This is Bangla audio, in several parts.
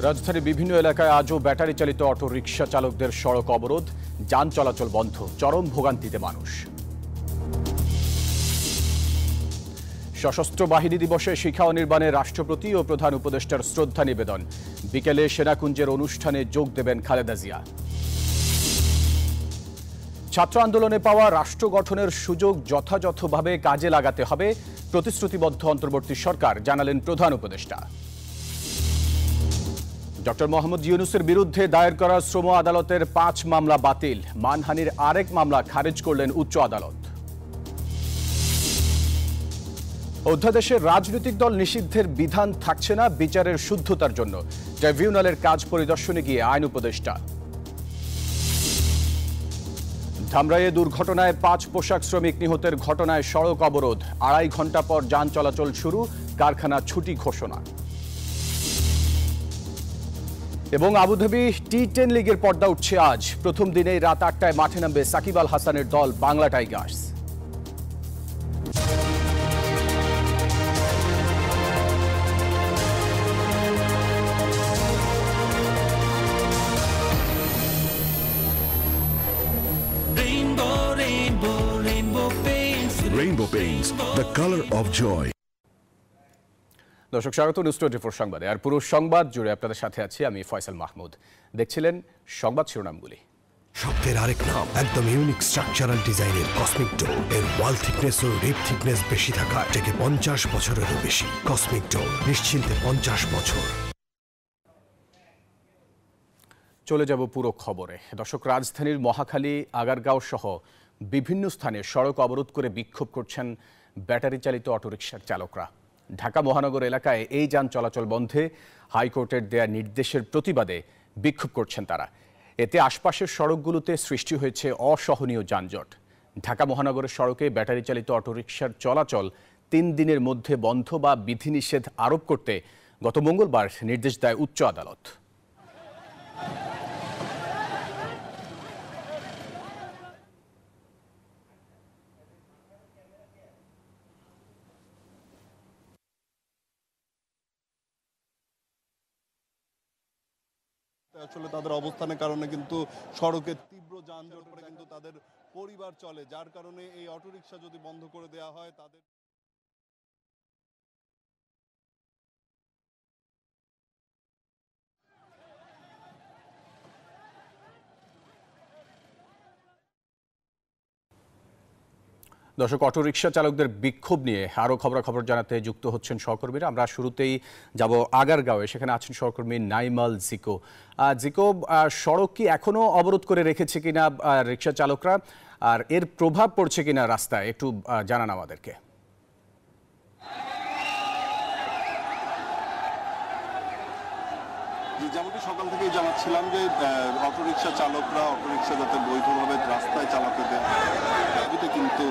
রাজধানীর বিভিন্ন এলাকায় আজও ব্যাটারি চালিত অটো রিকশা চালকদের সড়ক অবরোধ, যান চলাচল বন্ধ, চরম ভোগান্তিতে মানুষ। সশস্ত্র বাহিনী দিবসে শিক্ষা অনির্বাণে রাষ্ট্রপতি ও প্রধান উপদেষ্টার শ্রদ্ধা নিবেদন। বিকেলে সেনাকুঞ্জের অনুষ্ঠানে যোগ দেবেন খালেদা জিয়া। ছাত্র আন্দোলনে পাওয়া রাষ্ট্র গঠনের সুযোগ যথাযথভাবে কাজে লাগাতে হবে, প্রতিশ্রুতিবদ্ধ অন্তর্বর্তী সরকার, জানালেন প্রধান উপদেষ্টা। ডক্টর মোহাম্মদ ইউনূসের বিরুদ্ধে দায়ের করা শ্রম আদালতের 5 মামলা বাতিল, মানহানির আরেক মামলা খারিজ করলেন উচ্চ আদালত। অধ্যাদেশে রাজনৈতিক দল নিষিদ্ধের বিধান থাকছে না বিচারের শুদ্ধতার জন্য, ট্রাইব্যুনালের কাজ পরিদর্শনে গিয়ে আইন উপদেষ্টা। ধামরাইয়ে দুর্ঘটনায় 5 পোশাক শ্রমিক নিহতের ঘটনায় সড়ক অবরোধ, 2.5 ঘন্টা পর যান চলাচল শুরু, কারখানা ছুটি ঘোষণা। এবং আবুধাবি টি10 লিগের পর্দা উঠছে আজ। প্রথম দিনেই রাত 8টায় মাঠে নামবে সাকিব আল হাসানের দল Bangla Tigers. Rainbow Paints, the color of joy. দর্শক স্বাগত নিউজ 24 সংবাদে। আর পুরো সংবাদ জুড়ে আপনাদের সাথে আছি আমি ফয়সাল মাহমুদ। দেখছিলেন সংবাদ শিরোনামগুলি। শব্দের আরেক নাম, একদম ইউনিক স্ট্রাকচারাল ডিজাইনের কসমিক ডোর। এর ওয়াল থিকনেস ও রিপ থিকনেস বেশি থাকা, থেকে 50 বছরেরও বেশি। কসমিক ডোর, নিশ্চিন্তে 50 বছর। চলে যাব পুরো খবরে। দর্শক, রাজধানীর মহাখালী, আগারগাঁও সহ বিভিন্ন স্থানে সড়ক অবরোধ করে বিক্ষোভ করছেন ব্যাটারি চালিত অটোরিকশার চালকরা। ঢাকা মহানগর এলাকায় এই যান চলাচল বন্ধে হাইকোর্টের দেয়া নির্দেশের প্রতিবাদে বিক্ষোভ করছেন তারা। এতে আশপাশের সড়কগুলোতে সৃষ্টি হয়েছে অসহনীয় যানজট। ঢাকা মহানগরের সড়কে ব্যাটারি চালিত অটোরিকশার চলাচল 3 দিনের মধ্যে বন্ধ বা বিধিনিষেধ আরোপ করতে গত মঙ্গলবার নির্দেশ দেয় উচ্চ আদালত। আসলে তাদের অবস্থানের কারণে কিন্তু সড়কে তীব্র যানজট করে কিন্তু তাদের পরিবার চলে, যার কারণে এই অটোরিকশা যদি বন্ধ করে দেওয়া হয় তাদের দর্শক, অটোরিকশা চালকদের বিক্ষোভ নিয়ে আরও খবরাখবর জানাতে যুক্ত হচ্ছেন সহকর্মীরা। আমরা শুরুতেই যাব আগারগাঁওয়ে, সেখানে আছেন সহকর্মী নাইমাল জিকো। জিকো, সড়ক কি এখনো অবরোধ করে রেখেছে কিনা রিকশা চালকরা, আর এর প্রভাব পড়ছে কিনা রাস্তায়, একটু জানান আমাদেরকে। যেমনটি সকাল থেকেই জানাচ্ছিলাম যে অটোরিকশা চালকরা অটোরিকশা যাতে বৈধভাবে রাস্তায় চালাতে দেয় দাবিতে কিন্তু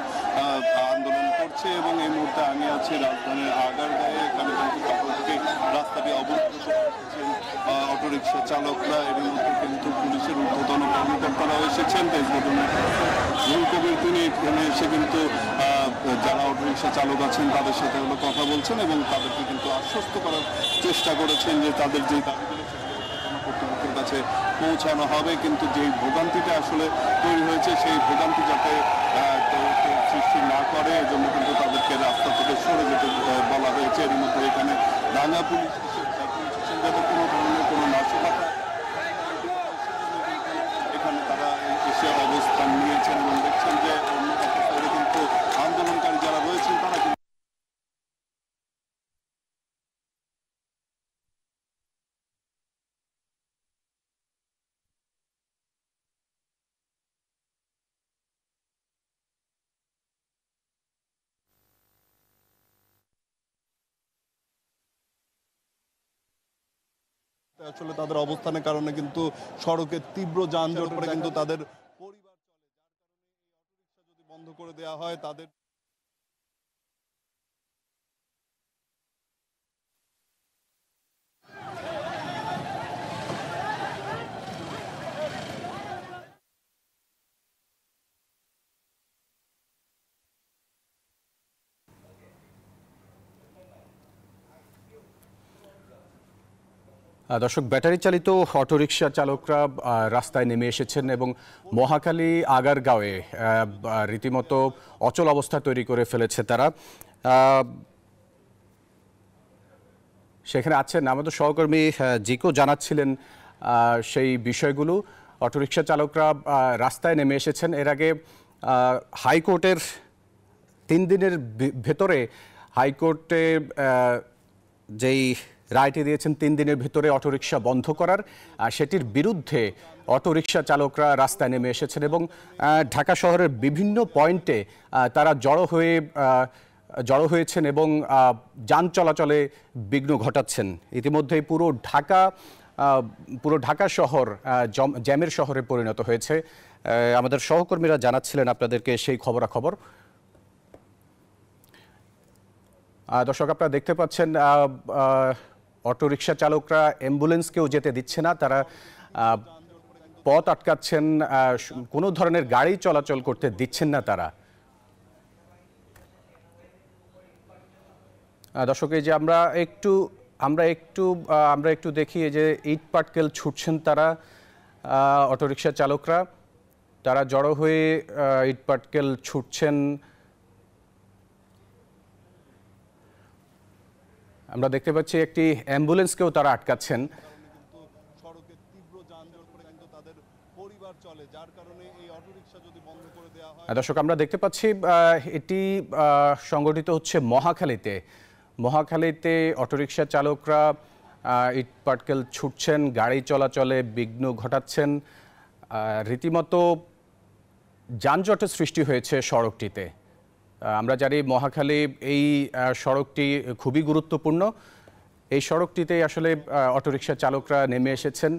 আন্দোলন করছে। এবং এই মুহূর্তে আমি আছি রাজধানীর আগারগাঁয়ে। এখানে কিন্তু সকাল থেকে রাস্তাটি অবরুদ্ধ করছেন অটোরিকশা চালকরা। এর মধ্যে কিন্তু পুলিশের ঊর্ধ্বতন কর্মকর্তারাও এসেছেন। রুহুল কবির তিনি এখানে এসে কিন্তু যারা অটোরিকশা চালক আছেন তাদের সাথে কথা বলছেন এবং তাদেরকে কিন্তু আশ্বস্ত করার চেষ্টা করেছেন যে তাদের যে দাবিগুলো কর্তৃপক্ষের কাছে পৌঁছানো হবে। কিন্তু যেই ভোগান্তিটা আসলে তৈরি হয়েছে সেই ভোগান্তি যাতে সৃষ্টি না করে, এজন্য কিন্তু তাদেরকে রাস্তা থেকে সরে যেতে বলা হয়েছে। এর মধ্যে এখানে রাঙা পুলিশ পৌঁছেছেন যাতে কোনো ধরনের কোনো নাশকতা এখানে তারা এসে অবস্থান নিয়েছেন এবং দেখছেন যে কিন্তু আন্দোলনকারী যারা রয়েছেন তারা আসলে তাদের অবস্থানের কারণে কিন্তু সড়কে তীব্র যানজট করে কিন্তু তাদের বন্ধ করে দেওয়া হয় তাদের দর্শক, ব্যাটারি চালিত অটোরিকশা চালকরা রাস্তায় নেমে এসেছেন এবং মহাখালী আগারগাঁওয়ে রীতিমতো অচল অবস্থা তৈরি করে ফেলেছে তারা। সেখানে আছেন আমাদের সহকর্মী জিকো, জানাচ্ছিলেন সেই বিষয়গুলো। অটোরিকশা চালকরা রাস্তায় নেমে এসেছেন। এর আগে হাইকোর্টের 3 দিনের ভেতরে হাইকোর্টে যেই রায়টি দিয়েছেন 3 দিনের ভিতরে অটোরিকশা বন্ধ করার, সেটির বিরুদ্ধে অটোরিকশা চালকরা রাস্তায় নেমে এসেছেন এবং ঢাকা শহরের বিভিন্ন পয়েন্টে তারা জড়ো হয়েছেন এবং যান চলাচলে বিঘ্ন ঘটাচ্ছেন। ইতিমধ্যেই পুরো ঢাকা শহর জ্যামের শহরে পরিণত হয়েছে। আমাদের সহকর্মীরা জানাচ্ছিলেন আপনাদেরকে সেই খবরাখবর। দর্শক, আপনারা দেখতে পাচ্ছেন অটোরিকশা চালকরা অ্যাম্বুলেন্সকেও যেতে দিচ্ছে না, তারা পথ আটকাচ্ছেন, কোনো ধরনের গাড়ি চলাচল করতে দিচ্ছেন না তারা। দর্শক, এই যে আমরা একটু দেখি, এই যে ইট পাটকেল ছুটছেন তারা, অটোরিকশা চালকরা তারা জড়ো হয়ে ইট পাটকেল ছুটছেন। আমরা দেখতে পাচ্ছি একটি অ্যাম্বুলেন্সকেও তারা আটকাচ্ছেন। সড়কে তীব্র যানজট করে কিন্তু তাদের পরিবার চলে, যার কারণে এই অটোরিকশা যদি বন্ধ করে দেওয়া হয়। দর্শক, আমরা দেখতে পাচ্ছি এটি সংগঠিত হচ্ছে মহাখালীতে অটোরিকশা চালকরা ইট পাটকেল ছুটছেন, গাড়ি চলাচলে বিঘ্ন ঘটাচ্ছেন। রীতিমতো যানজটের সৃষ্টি হয়েছে সড়কটিতে। আমরা জানি মহাখালী এই সড়কটি খুবই গুরুত্বপূর্ণ। এই সড়কটিতে আসলে অটোরিকশা চালকরা নেমে এসেছেন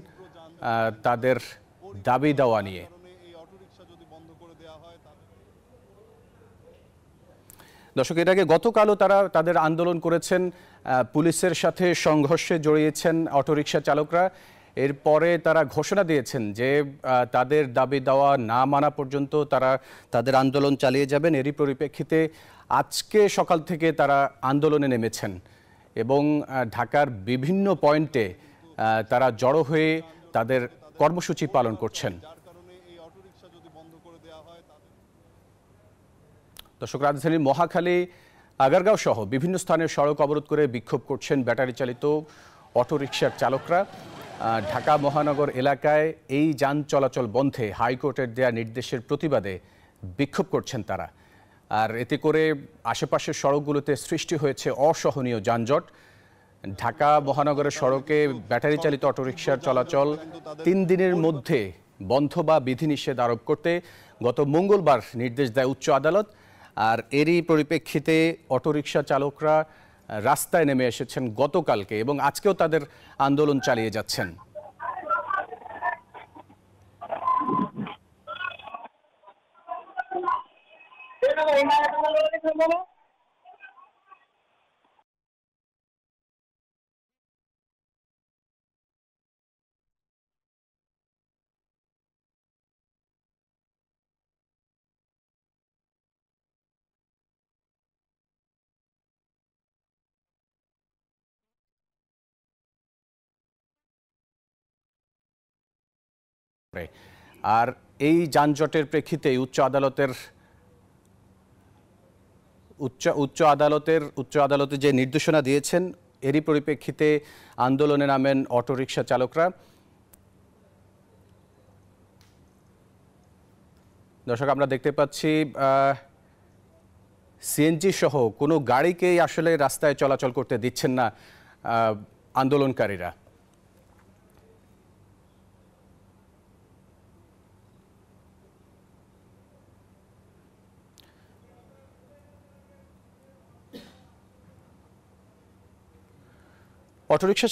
তাদের দাবি দাওয়া নিয়ে। দর্শক, এর আগে গতকালও তারা তাদের আন্দোলন করেছেন, পুলিশের সাথে সংঘর্ষে জড়িয়েছেন অটোরিকশা চালকরা। এরপরে তারা ঘোষণা দিয়েছেন যে তাদের দাবি দেওয়া না মানা পর্যন্ত তারা তাদের আন্দোলন চালিয়ে যাবেন। এরই পরিপ্রেক্ষিতে আজকে সকাল থেকে তারা আন্দোলনে নেমেছেন এবং ঢাকার বিভিন্ন পয়েন্টে তারা জড়ো হয়ে তাদের কর্মসূচি পালন করছেন। দর্শক, রাজধানীর মহাখালী, আগারগাঁও সহ বিভিন্ন স্থানের সড়ক অবরোধ করে বিক্ষোভ করছেন ব্যাটারি চালিত অটোরিকশার চালকরা। ঢাকা মহানগর এলাকায় এই যান চলাচল বন্ধে হাইকোর্টের দেয়া নির্দেশের প্রতিবাদে বিক্ষোভ করছেন তারা। আর এতে করে আশেপাশের সড়কগুলোতে সৃষ্টি হয়েছে অসহনীয় যানজট। ঢাকা মহানগরের সড়কে ব্যাটারি চালিত অটোরিকশার চলাচল 3 দিনের মধ্যে বন্ধ বা বিধিনিষেধ আরোপ করতে গত মঙ্গলবার নির্দেশ দেয় উচ্চ আদালত। আর এরই পরিপ্রেক্ষিতে অটোরিকশা চালকরা রাস্তায় নেমে এসেছেন গতকালকে এবং আজকেও তাদের আন্দোলন চালিয়ে যাচ্ছেন। আর এই যানজটের প্রেক্ষিতে উচ্চ আদালতে যে নির্দেশনা দিয়েছেন, এরই পরিপ্রেক্ষিতে আন্দোলনে নামেন অটোরিকশা চালকরা। দর্শক, আমরা দেখতে পাচ্ছি সিএনজি সহ কোনো গাড়িকেই আসলে রাস্তায় চলাচল করতে দিচ্ছেন না আন্দোলনকারীরা। অটোরিকশা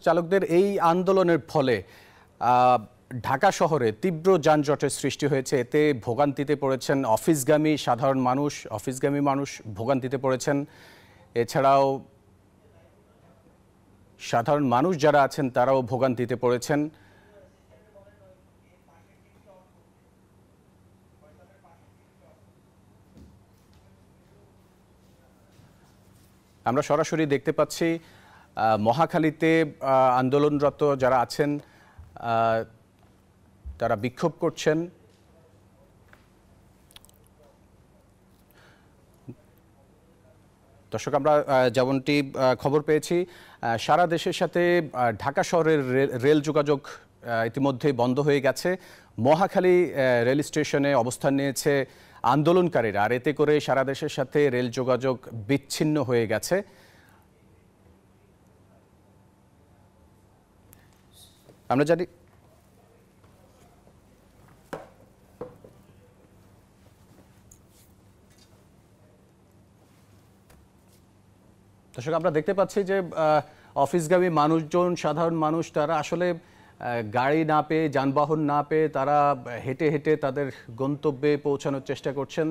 চালকদের এই আন্দোলনের ফলে ঢাকা শহরে তীব্র যানজটের সৃষ্টি হয়েছে। এতে ভোগান্তিতে পড়েছেন অফিসগামী মানুষ ভোগান্তিতে পড়েছেন। এছাড়াও সাধারণ মানুষ যারা আছেন তারাও ভোগান্তিতে পড়েছেন। আমরা সরাসরি দেখতে পাচ্ছি মহাখালীতে আন্দোলনরত যারা আছেন তারা বিক্ষোভ করছেন। দর্শক, আমরা যেমনটি খবর পেয়েছি সারা দেশের সাথে ঢাকা শহরের রেল যোগাযোগ ইতিমধ্যে বন্ধ হয়ে গেছে। মহাখালী রেল স্টেশনে অবস্থান নিয়েছে আন্দোলনকারীরা, আর এতে করে সারা দেশের সাথে রেল যোগাযোগ বিচ্ছিন্ন হয়ে গেছে। আমরা জানি দর্শক, আমরা দেখতে পাচ্ছি যে অফিসগামী মানুষজন, সাধারণ মানুষ, তারা আসলে গাড়ি না পেয়ে, যানবাহন না পেয়ে তারা হেঁটে হেঁটে তাদের গন্তব্যে পৌঁছানোর চেষ্টা করছেন।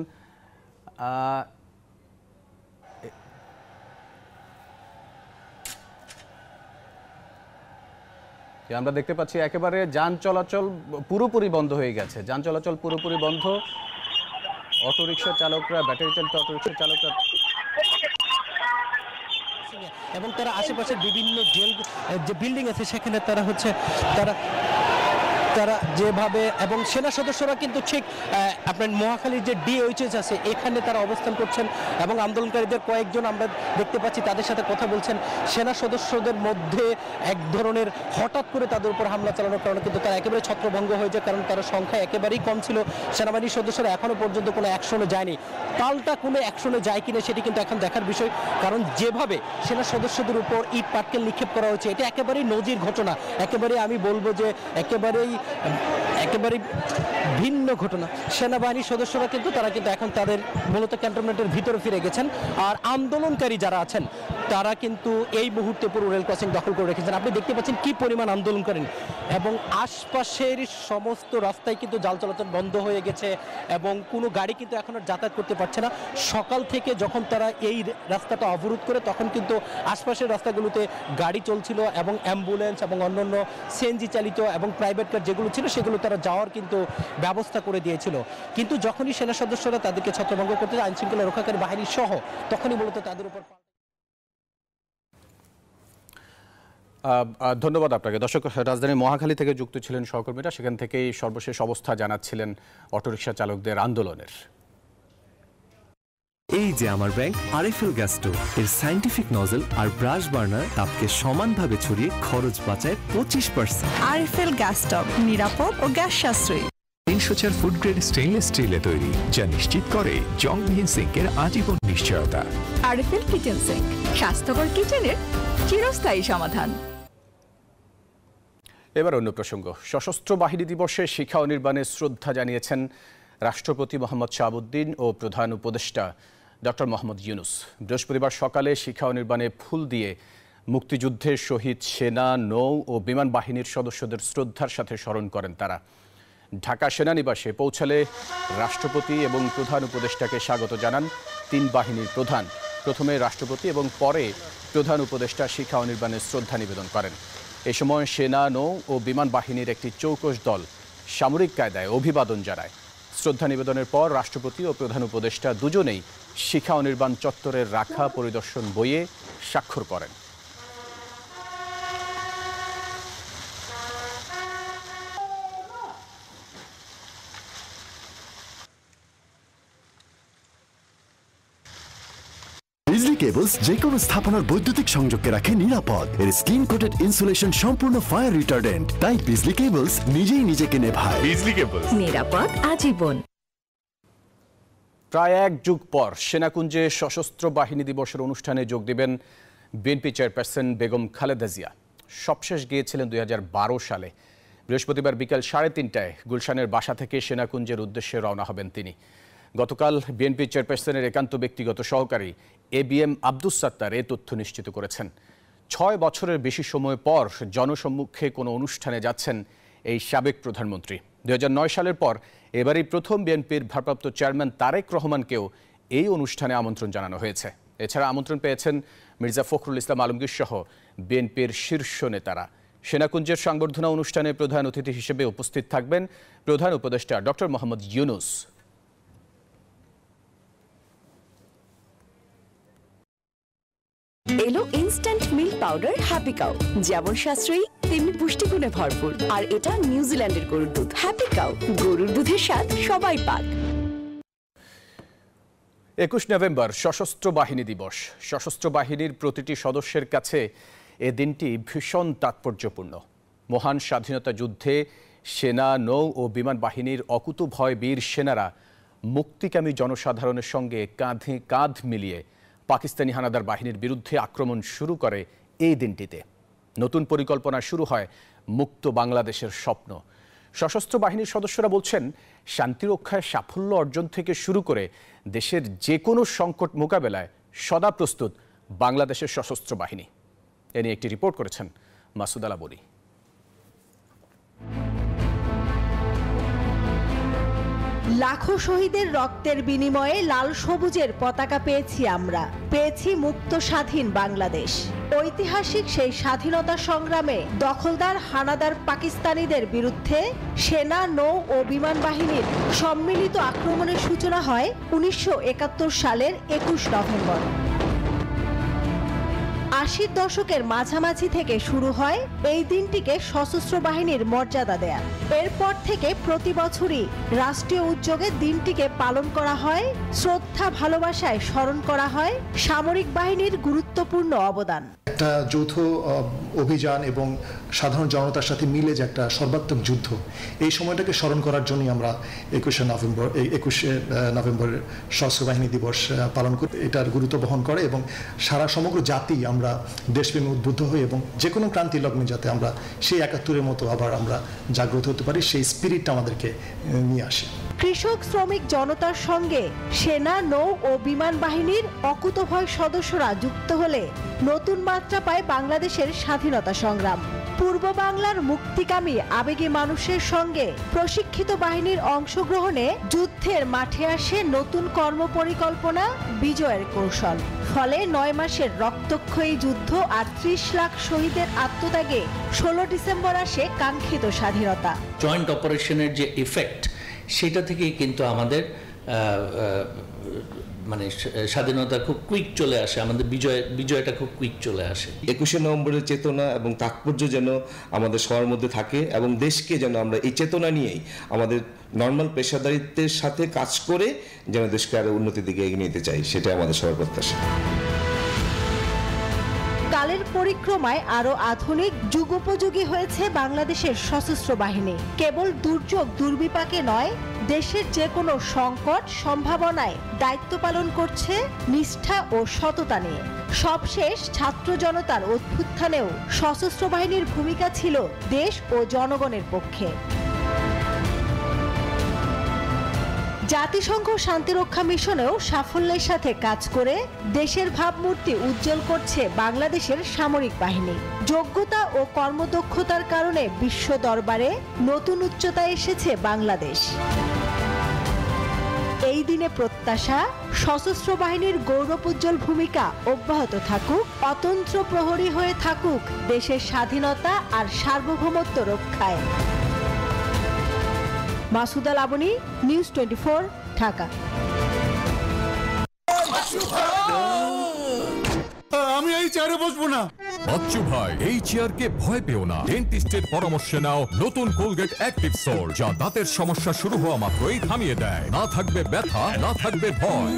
আমরা দেখতে পাচ্ছি একেবারে যান চলাচল পুরোপুরি বন্ধ হয়ে গেছে। যান চলাচল পুরোপুরি বন্ধ। অটোরিকশা চালকরা, ব্যাটারি চালিত অটোরিকশা চালকরা এবং তারা আশেপাশের বিভিন্ন যে বিল্ডিং আছে সেখানে তারা যেভাবে, এবং সেনা সদস্যরা কিন্তু ঠিক আপনার মহাখালীর যে ডিওএইচএস আছে এখানে তারা অবস্থান করছেন এবং আন্দোলনকারীদের কয়েকজন আমরা দেখতে পাচ্ছি তাদের সাথে কথা বলছেন। সেনা সদস্যদের মধ্যে এক ধরনের হঠাৎ করে তাদের উপর হামলা চালানোর কারণে কিন্তু তারা একেবারে ছত্রভঙ্গ হয়ে যায়, কারণ তারা সংখ্যা একেবারেই কম ছিল। সেনাবাহিনীর সদস্যরা এখনো পর্যন্ত কোনো অ্যাকশনে যায়নি। পাল্টা কোনো অ্যাকশনে যায় কিনা সেটি কিন্তু এখন দেখার বিষয়, কারণ যেভাবে সেনা সদস্যদের উপর ইট পাটকেল নিক্ষেপ করা হয়েছে এটা একেবারেই নজির ঘটনা। একেবারে আমি বলবো যে একেবারেই ভিন্ন ঘটনা। সেনাবাহিনীর সদস্যরা কিন্তু এখন তাদের মূলত ক্যান্টনমেন্টের ভিতরে ফিরে গেছেন, আর আন্দোলনকারী যারা আছেন তারা কিন্তু এই মুহূর্তে পুরো রেল ক্রসিং দখল করে রেখেছেন। আপনি দেখতে পাচ্ছেন কি পরিমাণ আন্দোলন করেন, এবং আশপাশের সমস্ত রাস্তায় কিন্তু যান চলাচল বন্ধ হয়ে গেছে এবং কোনো গাড়ি কিন্তু এখন আর যাতায়াত করতে পারছে না। সকাল থেকে যখন তারা এই রাস্তাটা অবরোধ করে তখন কিন্তু আশপাশের রাস্তাগুলোতে গাড়ি চলছিল এবং অ্যাম্বুলেন্স এবং অন্যান্য সিএনজি চালিত এবং প্রাইভেট কার যেগুলো ছিল সেগুলো তারা যাওয়ার কিন্তু ব্যবস্থা করে দিয়েছিল। কিন্তু যখনই সেনা সদস্যরা তাদেরকে ছত্রভঙ্গ করতে আইন শৃঙ্খলা রক্ষাকারী বাহিনী সহ, তখনই মূলত তাদের উপর। ধন্যবাদ আপনাকে। দর্শক, রাজধানীর মহাখালী থেকে যুক্ত ছিলেন সহকর্মীরা, সেখান থেকেই সর্বশেষ অবস্থা জানাচ্ছিলেন অটোরিকশা চালকদের আন্দোলনের। এই যে আমার ব্যাংক আরএফএল গ্যাস স্টোভ, এর সায়েন্টিফিক নজল আর ব্রাশ বার্নার তাপকে সমানভাবে ছড়িয়ে খরচ বাঁচায় 25%। আরএফএল গ্যাস স্টোভ নিরাপদ ও গ্যাস সাশ্রয়ী। 304 ফুড গ্রেড স্টেইনলেস স্টিলে তৈরি, যা নিশ্চিত করে জংবিহীন সিঙ্কের আজীবন নিশ্চয়তা। আরএফএল কিচেন সিঙ্ক, স্বাস্থ্যকর কিচেনের চিরস্থায়ী সমাধান। এবার অন্য প্রসঙ্গ। সশস্ত্র বাহিনী দিবসে শিক্ষা ও নির্বাণে শ্রদ্ধা জানিয়েছেন রাষ্ট্রপতি মোহাম্মদ শাহাবুদ্দিন ও প্রধান উপদেষ্টা ডক্টর মোহাম্মদ ইউনুস। বৃহস্পতিবার সকালে শিক্ষা ও নির্বাণে ফুল দিয়ে মুক্তিযুদ্ধের শহীদ সেনা, নৌ ও বিমান বাহিনীর সদস্যদের শ্রদ্ধার সাথে স্মরণ করেন তারা। ঢাকা সেনানিবাসে পৌঁছালে রাষ্ট্রপতি এবং প্রধান উপদেষ্টাকে স্বাগত জানান তিন বাহিনীর প্রধান। প্রথমে রাষ্ট্রপতি এবং পরে প্রধান উপদেষ্টা শিক্ষা ও নির্বাণে শ্রদ্ধা নিবেদন করেন। এ সময় সেনা, নৌ ও বিমান বাহিনীর একটি চৌকস দল সামরিক কায়দায় অভিবাদন জানায়। শ্রদ্ধা নিবেদনের পর রাষ্ট্রপতি ও প্রধান উপদেষ্টা দুজনেই শিক্ষা ও নির্বাণ চত্বরের রাখা পরিদর্শন বইয়ে স্বাক্ষর করেন। বিজলি কেবলস যে কোনো স্থাপনার বৈদ্যুতিক সংযোগকে রাখে নিরাপদ। এর স্কিন কোটেড ইনসুলেশন সম্পূর্ণ ফায়ার রিটার্ডেন্ট, তাই বিজলি কেবলস নিজেই নিজেকে নেভায়। বিজলি কেবলস, নিরাপদ আজীবন। প্রায় এক যুগ পর সেনাকুঞ্জে সশস্ত্র বাহিনী দিবসের অনুষ্ঠানে যোগ দেবেন বিএনপি চেয়ারপারসন বেগম খালেদা জিয়া। সবশেষ গিয়েছিলেন 2012 সালে। বৃহস্পতিবার বিকাল 3:30টায় গুলশানের বাসা থেকে সেনাকুঞ্জের উদ্দেশ্যে রওনা হবেন তিনি। গতকাল বিএনপি চেয়ারপারসনের একান্ত ব্যক্তিগত সহকারী ABM আব্দুস সাত্তার এ তথ্য নিশ্চিত করেছেন। 6 বছরের বেশি সময় পর জনসম্মুখে কোনো অনুষ্ঠানে যাচ্ছেন এই সাবেক প্রধানমন্ত্রী। 2009 সালের পর এবারই প্রথম বিএনপির ভারপ্রাপ্ত চেয়ারম্যান তারেক রহমানকেও এই অনুষ্ঠানে আমন্ত্রণ জানানো হয়েছে। এছাড়া আমন্ত্রণ পেয়েছেন মির্জা ফখরুল ইসলাম আলমগীর সহ বিএনপির শীর্ষ নেতারা। সেনাকুঞ্জের সংবর্ধনা অনুষ্ঠানে প্রধান অতিথি হিসেবে উপস্থিত থাকবেন প্রধান উপদেষ্টা ডক্টর মোহাম্মদ ইউনূস। এলো instant milk powder happy cow, যেমন সাশ্রয়ী তেমনি পুষ্টিগুণে ভরপুর। আর এটা নিউজিল্যান্ডের গরুর দুধ। হ্যাপি কাউ, গরুর দুধের স্বাদ সবাই পাক। 21 নভেম্বর সশস্ত্র বাহিনী দিবস। সশস্ত্র বাহিনীর প্রতিটি সদস্যের কাছে এ দিনটি ভীষণ তাৎপর্যপূর্ণ। মহান স্বাধীনতা যুদ্ধে সেনা, নৌ ও বিমান বাহিনীর অকুতোভয় বীর সেনারা মুক্তিকামী জনসাধারণের সঙ্গে কাঁধে কাঁধ মিলিয়ে পাকিস্তানি হানাদার বাহিনীর বিরুদ্ধে আক্রমণ শুরু করে এই দিনটিতে। নতুন পরিকল্পনা শুরু হয় মুক্ত বাংলাদেশের স্বপ্ন। সশস্ত্র বাহিনীর সদস্যরা বলছেন, শান্তিরক্ষায় সাফল্য অর্জন থেকে শুরু করে দেশের যে কোনো সংকট মোকাবেলায় সদা প্রস্তুত বাংলাদেশের সশস্ত্র বাহিনী। এ নিয়ে একটি রিপোর্ট করেছেন মাসুদ আলা বলি। লাখো শহীদের রক্তের বিনিময়ে লাল সবুজের পতাকা পেয়েছি আমরা, পেয়েছি মুক্ত স্বাধীন বাংলাদেশ। ঐতিহাসিক সেই স্বাধীনতা সংগ্রামে দখলদার হানাদার পাকিস্তানিদের বিরুদ্ধে সেনা, নৌ ও বিমান বাহিনীর সম্মিলিত আক্রমণের সূচনা হয় 1971 সালের 21 নভেম্বর। 80 দশকের মাঝামাঝি থেকে শুরু হয় এই দিনটিকে সশস্ত্র বাহিনীর মর্যাদা দেয়া। এরপর থেকে প্রতি বছরই রাষ্ট্রীয় উদ্যোগে দিনটিকে পালন করা হয়, শ্রদ্ধা ভালোবাসায় স্মরণ করা হয় সামরিক বাহিনীর গুরুত্বপূর্ণ অবদান। একটা যৌথ অভিযান এবং সাধারণ জনতার সাথে মিলে যে একটা সর্বাত্মক যুদ্ধ, এই সময়টাকে স্মরণ করার জন্যই আমরা 21 নভেম্বরের সশস্ত্র বাহিনী দিবস পালন করি। এটার গুরুত্ব বহন করে এবং সারা সমগ্র জাতি আমরা দেশপ্রেমে উদ্বুদ্ধ হই এবং যে কোনো ক্রান্তি লগ্নে যাতে আমরা সেই 71-এর মতো আবার আমরা জাগ্রত হতে পারি, সেই স্পিরিটটা আমাদেরকে নিয়ে আসে। কৃষক, শ্রমিক জনতার সঙ্গে সেনা, নৌ ও বিমান বাহিনীর অকুতোভয় সদস্যরা যুক্ত হলে নতুন মাত্রা পায় বাংলাদেশের স্বাধীনতা সংগ্রাম। পূর্ব বাংলার মুক্তিকামী আবেগী মানুষের সঙ্গে প্রশিক্ষিত বাহিনীর অংশগ্রহণে যুদ্ধের মাঠে আসে নতুন কর্মপরিকল্পনা, বিজয়ের কৌশল। ফলে 9 মাসের রক্তক্ষয়ী যুদ্ধ আর 30 লাখ শহীদের আত্মত্যাগে 16 ডিসেম্বর আসে কাঙ্ক্ষিত স্বাধীনতা। জয়েন্ট অপারেশনের যে ইফেক্ট, সেটা থেকেই কিন্তু আমাদের মানে স্বাধীনতা খুব কুইক চলে আসে, আমাদের বিজয়টা খুব কুইক চলে আসে। 21শে নভেম্বরের চেতনা এবং তাৎপর্য যেন আমাদের সবার মধ্যে থাকে এবং দেশকে যেন আমরা এই চেতনা নিয়েই আমাদের নর্মাল পেশাদারিত্বের সাথে কাজ করে যেন দেশকে আরো উন্নতির দিকে এগিয়ে নিতে চাই, সেটাই আমাদের সবার প্রত্যাশা। কালের পরিক্রমায় আরো আধুনিক, যুগোপযোগী হয়েছে বাংলাদেশের সশস্ত্র বাহিনী। কেবল দুর্যোগ দুর্বিপাকে নয়, দেশের যে কোনো সংকট সম্ভাবনায় দায়িত্ব পালন করছে নিষ্ঠা ও সততা নিয়ে। সবশেষ ছাত্র জনতার অভ্যুত্থানেও সশস্ত্র বাহিনীর ভূমিকা ছিল দেশ ও জনগণের পক্ষে। জাতিসংঘ শান্তিরক্ষা মিশনেও সাফল্যের সাথে কাজ করে দেশের ভাবমূর্তি উজ্জ্বল করছে বাংলাদেশের সামরিক বাহিনী। যোগ্যতা ও কর্মদক্ষতার কারণে বিশ্ব দরবারে নতুন উচ্চতায় এসেছে বাংলাদেশ। এই দিনে প্রত্যাশা, সশস্ত্র বাহিনীর গৌরবোজ্জ্বল ভূমিকা অব্যাহত থাকুক, অতন্ত্র প্রহরী হয়ে থাকুক দেশের স্বাধীনতা আর সার্বভৌমত্ব রক্ষায়। মাসুদ আল আবনী, নিউজ 24, ঢাকা। আমি এই চেয়ারে বসবো না। বাচ্চু ভাই, এই চেয়ারকে ভয় পেও না। ডেন্টিস্টের পরামর্শে নাও নতুন কোলগেট অ্যাক্টিভ সোল, যা দাঁতের সমস্যা শুরু হওয়া মাত্রই থামিয়ে দেয়। না থাকবে ব্যথা, না থাকবে ভয়।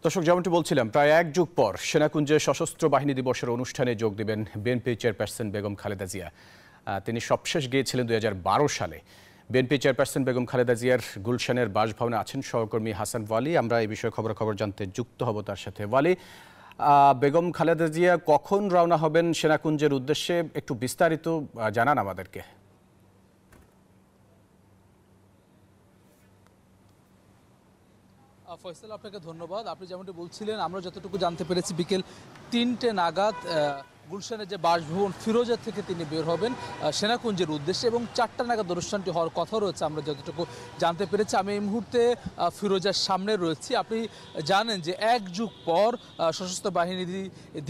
দর্শক, যেমনটি বলছিলাম, প্রায় 1 যুগ পর সেনাকুঞ্জে সশস্ত্র বাহিনী দিবসের অনুষ্ঠানে যোগ দেবেন বিএনপি চেয়ারপারসন বেগম খালেদা জিয়া। তিনি সবশেষ গিয়েছিলেন 2012 সালে। বিএনপি চেয়ারপারসন বেগম খালেদা জিয়ার গুলশানের বাসভবনে আছেন সহকর্মী হাসান ওয়ালি। আমরা এই বিষয়ে খবর জানতে যুক্ত হব তার সাথে। ওয়ালি, বেগম খালেদা জিয়া কখন রওনা হবেন সেনাকুঞ্জের উদ্দেশ্যে, একটু বিস্তারিত জানান আমাদেরকে। ফয়সাল, আপনাকে ধন্যবাদ। আপনি যেমনটি বলছিলেন, আমরা যতটুকু জানতে পেরেছি বিকেল 3টে নাগাদ গুলশানের যে বাসভবন ফিরোজা থেকে তিনি বের হবেন সেনাকুঞ্জের উদ্দেশ্যে, এবং 4টা নাগাদ অনুষ্ঠানটি হওয়ার কথা রয়েছে আমরা যতটুকু জানতে পেরেছি। আমি এই মুহূর্তে ফিরোজার সামনে রয়েছি। আপনি জানেন যে 1 যুগ পর সশস্ত্র বাহিনী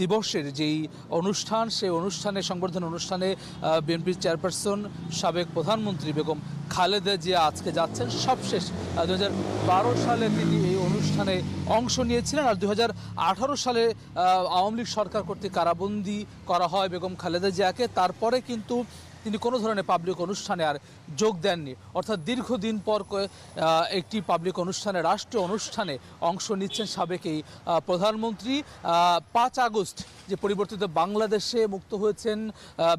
দিবসের যেই অনুষ্ঠান, সেই অনুষ্ঠানে সংবর্ধনা অনুষ্ঠানে বিএনপির চেয়ারপারসন সাবেক প্রধানমন্ত্রী বেগম খালেদা জিয়া আজকে যাচ্ছেন। সবশেষ 2012 সালে তিনি এই অনুষ্ঠানে অংশ নিয়েছিলেন, আর 2018 সালে আওয়ামী লীগ সরকার কর্তৃক কারাবন্দী করা হয় বেগম খালেদা জিয়াকে। তারপরে কিন্তু তিনি কোনো ধরনের পাবলিক অনুষ্ঠানে আর যোগ দেননি, অর্থাৎ দীর্ঘদিন পর একটি পাবলিক অনুষ্ঠানে, রাষ্ট্রীয় অনুষ্ঠানে অংশ নিচ্ছেন সাবেক এই প্রধানমন্ত্রী। 5 আগস্ট যে পরিবর্তিত বাংলাদেশে মুক্ত হয়েছেন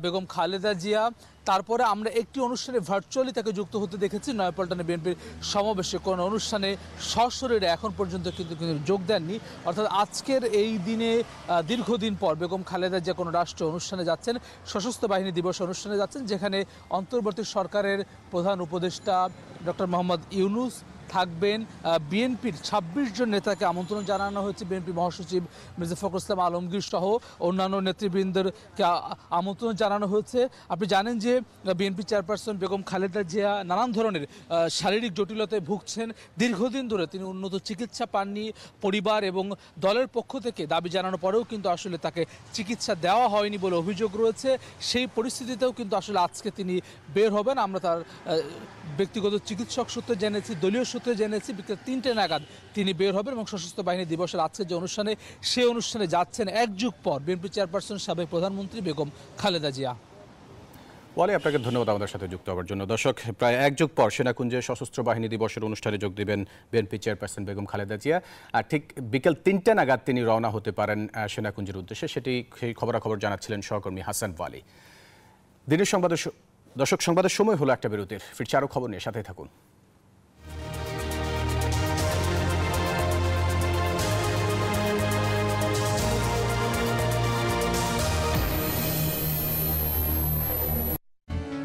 বেগম খালেদা জিয়া, তারপরে আমরা একটি অনুষ্ঠানে ভার্চুয়ালি তাকে যুক্ত হতে দেখেছি, নয়াপল্টনে বিএনপির সমাবেশে। কোনো অনুষ্ঠানে সশরীরে এখন পর্যন্ত কিন্তু যোগ দেননি। অর্থাৎ আজকের এই দিনে দীর্ঘদিন পর বেগম খালেদা জিয়া কোনো রাষ্ট্রীয় অনুষ্ঠানে যাচ্ছেন, সশস্ত্র বাহিনী দিবস অনুষ্ঠানে যাচ্ছেন, যেখানে অন্তর্বর্তী সরকারের প্রধান উপদেষ্টা ডক্টর মোহাম্মদ ইউনূস থাকবেন। বিএনপির 26 জন নেতাকে আমন্ত্রণ জানানো হয়েছে, বিএনপি মহাসচিব মির্জা ফখরুল ইসলাম আলমগীর সহ অন্যান্য নেতৃবৃন্দকে আমন্ত্রণ জানানো হয়েছে। আপনি জানেন যে বিএনপি চেয়ারপারসন বেগম খালেদা জিয়া নানান ধরনের শারীরিক জটিলতায় ভুগছেন। দীর্ঘদিন ধরে তিনি উন্নত চিকিৎসা পাননি। পরিবার এবং দলের পক্ষ থেকে দাবি জানানোর পরেও কিন্তু আসলে তাকে চিকিৎসা দেওয়া হয়নি বলে অভিযোগ রয়েছে। সেই পরিস্থিতিতেও কিন্তু আসলে আজকে তিনি বের হবেন। আমরা তার ব্যক্তিগত চিকিৎসক সূত্রে জেনেছি, দলীয় সূত্রে জেনেছি, বিকেল 3টে নাগাদ তিনি বের হবেন এবং সশস্ত্র বাহিনী দিবসের আজকে যে অনুষ্ঠানে, সেই অনুষ্ঠানে যাচ্ছেন 1 যুগ পর বিএনপি চেয়ারপারসন সাবেক প্রধানমন্ত্রী বেগম খালেদা জিয়া। ওয়ালি, আপনাকে ধন্যবাদ আমাদের সাথে যুক্ত হওয়ার জন্য। দর্শক, প্রায় 1 যুগ পর সেনাকুঞ্জে সশস্ত্র বাহিনী দিবসের অনুষ্ঠানে যোগ দেবেন বিএনপি চেয়ারপারসন বেগম খালেদা জিয়া। আর ঠিক বিকেল 3টে নাগাদ তিনি রওনা হতে পারেন সেনাকুঞ্জের উদ্দেশ্যে। সেই খবরাখবর জানাচ্ছিলেন সহকর্মী হাসান ওয়ালি। দিনের সংবাদের সময় হলো একটা বিরতির। ফিরছে আরও খবর নিয়ে, সাথে থাকুন।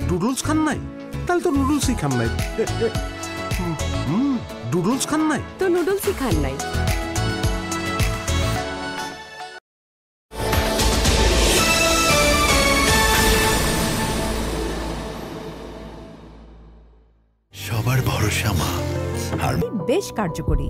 নুডলস খান নাই? তাহলে তো নুডলসই খান নাই। নুডলস খান নাই তো নুডলসই খান নাই। সবার ভরসা মা আর বেশ কার্যকরী।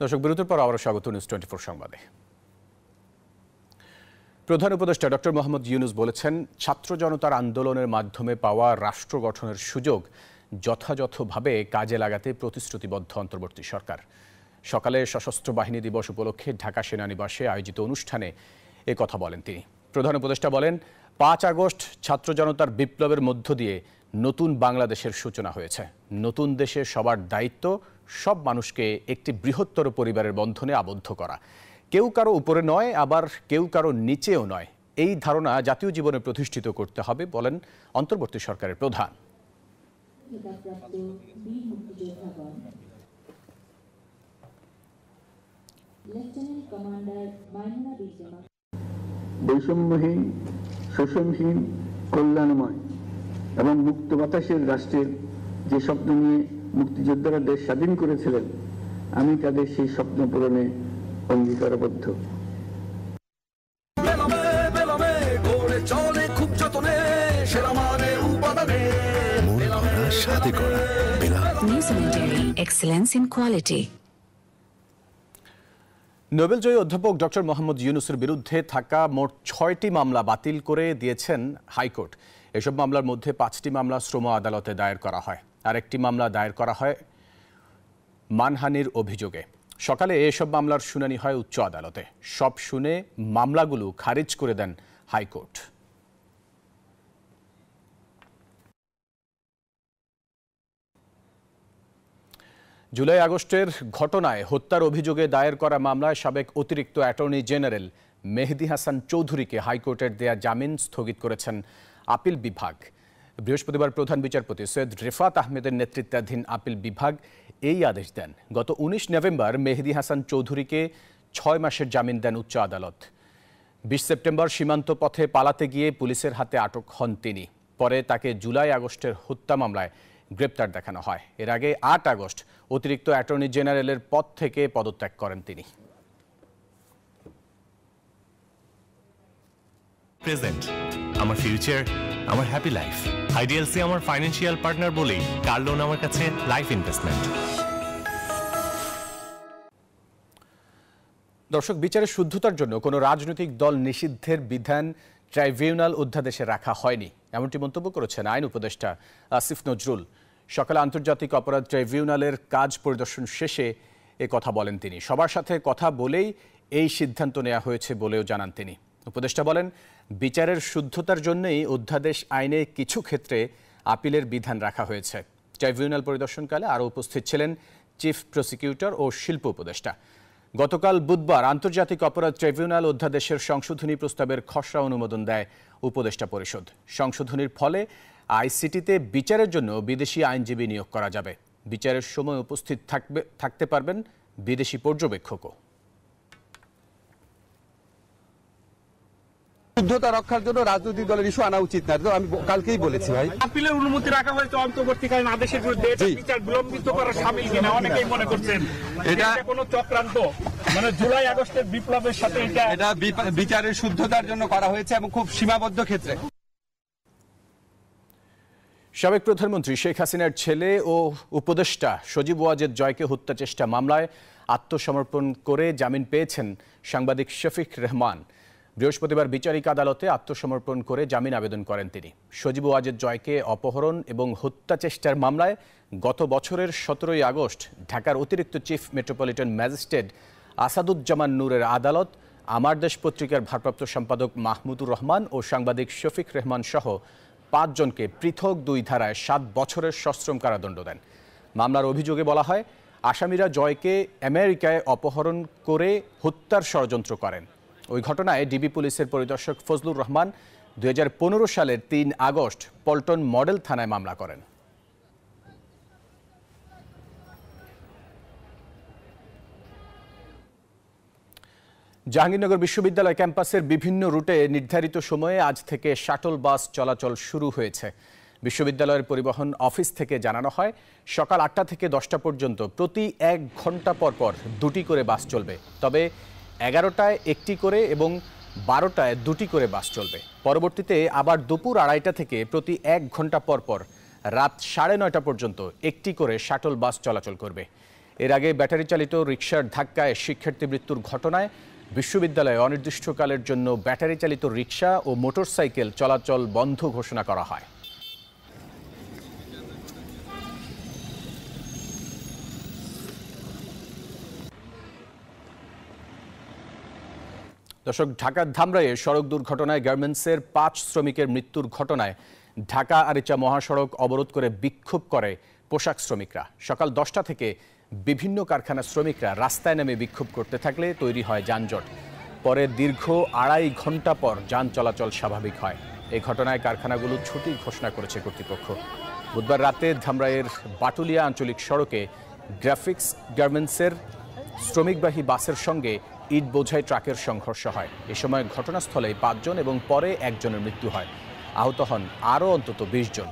দর্শক, বিরতির পর আবারও স্বাগত নিউজ 24 সংবাদে। প্রধান উপদেষ্টা ডক্টর মোহাম্মদ ইউনূস বলেছেন, ছাত্র জনতার আন্দোলনের মাধ্যমে পাওয়া রাষ্ট্র গঠনের সুযোগ যথাযথভাবে কাজে লাগাতে প্রতিশ্রুতিবদ্ধ অন্তর্বর্তী সরকার। সকালে সশস্ত্র বাহিনী দিবস উপলক্ষে ঢাকা সেনানিবাসে আয়োজিত অনুষ্ঠানে কথা বলেন তিনি। প্রধান উপদেষ্টা বলেন, 5 আগস্ট ছাত্র জনতার বিপ্লবের মধ্য দিয়ে নতুন বাংলাদেশের সূচনা হয়েছে। নতুন দেশে সবার দায়িত্ব সব মানুষকে একটি বৃহত্তর পরিবারের বন্ধনে আবদ্ধ করা। কেউ কারো উপরে নয়, আবার কেউ কারো নিচেও নয়, এই ধারণা জাতীয় জীবনে প্রতিষ্ঠিত করতে হবে বলেন অন্তর্বর্তী সরকারের প্রধান। বৈষম্যহীন, শোষণহীন, কল্যাণময় এবং মুক্ত বাতাসের রাষ্ট্রের যে স্বপ্ন নিয়ে মুক্তিযোদ্ধারা দেশ স্বাধীন করেছিলেন, আমি তাদের সেই স্বপ্ন পূরণে অঙ্গীকারবদ্ধ। নোবেলজয়ী অধ্যাপক ডক্টর মোহাম্মদ ইউনূসের বিরুদ্ধে থাকা মোট 6টি মামলা বাতিল করে দিয়েছেন হাইকোর্ট। এসব মামলার মধ্যে 5টি মামলা শ্রম আদালতে দায়ের করা হয়, আর একটি মামলা দায়ের করা হয় মানহানির অভিযোগে। সকালে এসব মামলার শুনানি হয় উচ্চ আদালতে। সব শুনে মামলাগুলো খারিজ করে দেন হাইকোর্ট। জুলাই আগস্টের ঘটনায় হত্যার অভিযোগে দায়ের করা মামলায় সাবেক অতিরিক্ত অ্যাটর্নি জেনারেল মেহেদী হাসান চৌধুরীকে হাইকোর্টের দেয়া জামিন স্থগিত করেছেন আপিল বিভাগ। বৃহস্পতিবার প্রধান বিচারপতি সৈয়দ রেফাত আহমেদের নেতৃত্বাধীন আপিল বিভাগ এই আদেশ দেন। গত 19 নভেম্বর মেহেদী হাসান চৌধুরীকে 6 মাসের জামিন দেন উচ্চ আদালত। 20 সেপ্টেম্বর সীমান্ত পথে পালাতে গিয়ে পুলিশের হাতে আটক হন তিনি। পরে তাকে জুলাই আগস্টের হত্যা মামলায় গ্রেপ্তার দেখানো হয়। এর আগে 8 আগস্ট অতিরিক্ত অ্যাটর্নি জেনারেলের পদ থেকে পদত্যাগ করেন তিনি। প্রেজেন্ট, আমার ফিউচার, আমার হ্যাপি লাইফ। আইডিএলসি আমার ফাইন্যান্সিয়াল পার্টনার বলেই কার লোন আমার কাছে লাইফ ইনভেস্টমেন্ট। দর্শক, বিচারের শুদ্ধতার জন্য কোনো রাজনৈতিক দল নিষিদ্ধের বিধান ট্রাইব্যুনাল অধ্যাদেশে রাখা হয়নি, এমনটি মন্তব্য করেছেন আইন উপদেষ্টা আসিফ নজরুল। সকালে আন্তর্জাতিক অপরাধ ট্রাইব্যুনালের কাজ পরিদর্শন শেষে এ কথা বলেন তিনি। সবার সাথে কথা বলেই এই সিদ্ধান্ত নেওয়া হয়েছে বলেও জানান তিনি। উপদেষ্টা বলেন, বিচারের শুদ্ধতার জন্যই অধ্যাদেশ আইনে কিছু ক্ষেত্রে আপিলের বিধান রাখা হয়েছে। ট্রাইব্যুনাল পরিদর্শনকালে আরও উপস্থিত ছিলেন চিফ প্রসিকিউটর ও শিল্প উপদেষ্টা। গতকাল বুধবার আন্তর্জাতিক অপরাধ ট্রাইব্যুনাল অধ্যাদেশের সংশোধনী প্রস্তাবের খসড়া অনুমোদন দেয় উপদেষ্টা পরিষদ। সংশোধনীর ফলে আইসিটিতে বিচারের জন্য বিদেশি আইনজীবী নিয়োগ করা যাবে। বিচারের সময় উপস্থিত থাকতে পারবেন বিদেশি পর্যবেক্ষকও। শুদ্ধতা রক্ষার জন্য রাজনৈতিক দলের ইস্যু আনা উচিত না, তো আমি কালকেই বলেছি ভাই। আপিলের অনুমতি রাখা হয়েছে অন্তর্বর্তীকালীন আদেশের বিরুদ্ধে। বিচার বিলম্বিত করা শামিল কিনা অনেকেই মনে করছেন এটা কোনো চক্রান্ত, মানে জুলাই আগস্টের বিপ্লবের সাথে এটা বিচারের শুদ্ধতার জন্য করা হয়েছে এবং খুব সীমাবদ্ধ ক্ষেত্রে। সাবেক প্রধানমন্ত্রী শেখ হাসিনার ছেলে ও উপদেষ্টা সজীব ওয়াজেদ জয়কে হত্যা চেষ্টা মামলায় আত্মসমর্পণ করে জামিন পেয়েছেন সাংবাদিক শফিক রেহমান। বৃহস্পতিবার বিচারিক আদালতে আত্মসমর্পণ করে জামিন আবেদন করেন তিনি। সজীব ওয়াজেদ জয়কে অপহরণ এবং হত্যা চেষ্টার মামলায় গত বছরের 17 আগস্ট ঢাকার অতিরিক্ত চিফ মেট্রোপলিটন ম্যাজিস্ট্রেট আসাদুজ্জামান নূরের আদালত আমার দেশ পত্রিকার ভারপ্রাপ্ত সম্পাদক মাহমুদুর রহমান ও সাংবাদিক শফিক রেহমান সহ 5 জনকে পৃথক 2 ধারায় 7 বছরের সশ্রম কারাদণ্ড দেন। মামলার অভিযোগে বলা হয়, আসামিরা জয়কে আমেরিকায় অপহরণ করে হত্যার ষড়যন্ত্র করেন। ওই ঘটনায় ডিবি পুলিশের পরিদর্শক ফজলুর রহমান 2015 সালের 3 আগস্ট পল্টন মডেল থানায় মামলা করেন। জাহাঙ্গীরনগর বিশ্ববিদ্যালয় ক্যাম্পাসের বিভিন্ন রুটে নির্ধারিত সময়ে আজ থেকে শাটল বাস চলাচল শুরু হয়েছে। বিশ্ববিদ্যালয়ের পরিবহন অফিস থেকে জানানো হয়, সকাল 8টা থেকে 10টা পর্যন্ত প্রতি 1 ঘন্টা পর পর 2টি করে বাস চলবে। তবে 11টায় 1টি করে এবং 12টায় 2টি করে বাস চলবে। পরবর্তীতে আবার দুপুর 2:30টা থেকে প্রতি 1 ঘন্টা পর পর রাত 9:30টা পর্যন্ত 1টি করে শাটল বাস চলাচল করবে। এর আগে ব্যাটারি চালিত রিকশার ধাক্কায় শিক্ষার্থী মৃত্যুর ঘটনায় বিশ্ববিদ্যালয়ে অনির্দিষ্টকালের জন্য ব্যাটারি চালিত রিকশা ও মোটরসাইকেল চলাচল বন্ধ ঘোষণা করা হয়। দর্শক, ঢাকার ধামরাইয়ে সড়ক দুর্ঘটনায় গার্মেন্টসের 5 শ্রমিকের মৃত্যুর ঘটনায় ঢাকা আরিচা মহাসড়ক অবরোধ করে বিক্ষোভ করে পোশাক শ্রমিকরা। সকাল 10টা থেকে বিভিন্ন কারখানার শ্রমিকরা রাস্তায় নেমে বিক্ষোভ করতে থাকলে তৈরি হয় যানজট। পরে দীর্ঘ 2.5 ঘন্টা পর যান চলাচল স্বাভাবিক হয়। এই ঘটনায় কারখানাগুলো ছুটি ঘোষণা করেছে কর্তৃপক্ষ। বুধবার রাতে ধামরাইয়ের বাটুলিয়া আঞ্চলিক সড়কে গ্রাফিক্স গার্মেন্টসের শ্রমিকবাহী বাসের সঙ্গে ইট বোঝাই ট্রাকের সংঘর্ষ হয়। এ সময় ঘটনাস্থলে 5 জন এবং পরে 1 জনের মৃত্যু হয়। আহত হন আরও অন্তত 20 জন।